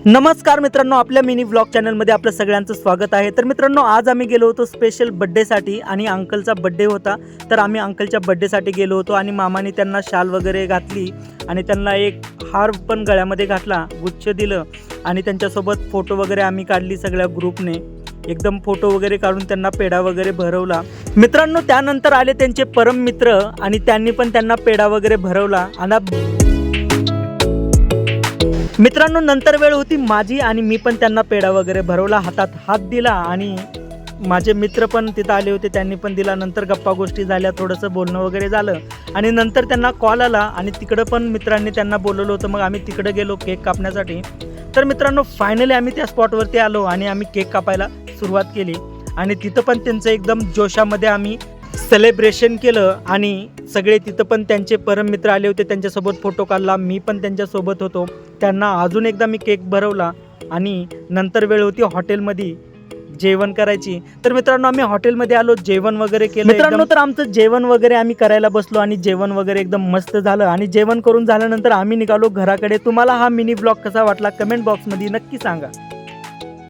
नमस्कार मित्रांनो, आपल्या मिनी व्लॉग चॅनलमध्ये आपलं सगळ्यांचं स्वागत आहे। तर मित्रांनो, आज आम्ही गेलो होतो स्पेशल बड्डेसाठी आणि अंकलचा बड्डे होता। तर आम्ही अंकलच्या बड्डेसाठी गेलो होतो आणि मामाने त्यांना शाल वगैरे घातली आणि त्यांना एक हार पण गळ्यामध्ये घातला, गुच्छ दिलं आणि त्यांच्यासोबत फोटो वगैरे आम्ही काढली सगळ्या ग्रुपने। एकदम फोटो वगैरे काढून त्यांना पेढा वगैरे भरवला। मित्रांनो, त्यानंतर आले त्यांचे परम मित्र आणि त्यांनी पण त्यांना पेढा वगैरे भरवला। आणि मित्रांनो, नंतर वेळ होती माझी आणि मी पण त्यांना पेढा वगैरे भरवला, हातात हात दिला आणि माझे मित्र पण तिथं आले होते, त्यांनी पण दिला। नंतर गप्पा गोष्टी झाल्या, थोडंसं बोलणं वगैरे झालं आणि नंतर त्यांना कॉल आला आणि तिकडं पण मित्रांनी त्यांना बोलवलं होतं। मग आम्ही तिकडे गेलो केक कापण्यासाठी। तर मित्रांनो, फायनली आम्ही त्या स्पॉटवरती आलो आणि आम्ही केक कापायला सुरुवात केली आणि तिथं पण त्यांचं एकदम जोशामध्ये आम्ही सेलिब्रेशन केलं आणि सगळे तिथं पण त्यांचे परम मित्र आले होते, त्यांच्यासोबत फोटो काढला, मी पण त्यांच्यासोबत होतो। त्यांना अजून एकदा मी केक भरवला आणि नंतर वेळ होती हॉटेलमध्ये जेवण करायची। तर मित्रांनो, आम्ही हॉटेलमध्ये आलो, जेवण वगैरे केलं मित्रांनो। तर आमचं जेवण वगैरे आम्ही करायला बसलो आणि जेवण वगैरे एकदम मस्त झालं आणि जेवण करून झाल्यानंतर आम्ही निघालो घराकडे। तुम्हाला हा मिनी ब्लॉग कसा वाटला कमेंट बॉक्समध्ये नक्की सांगा।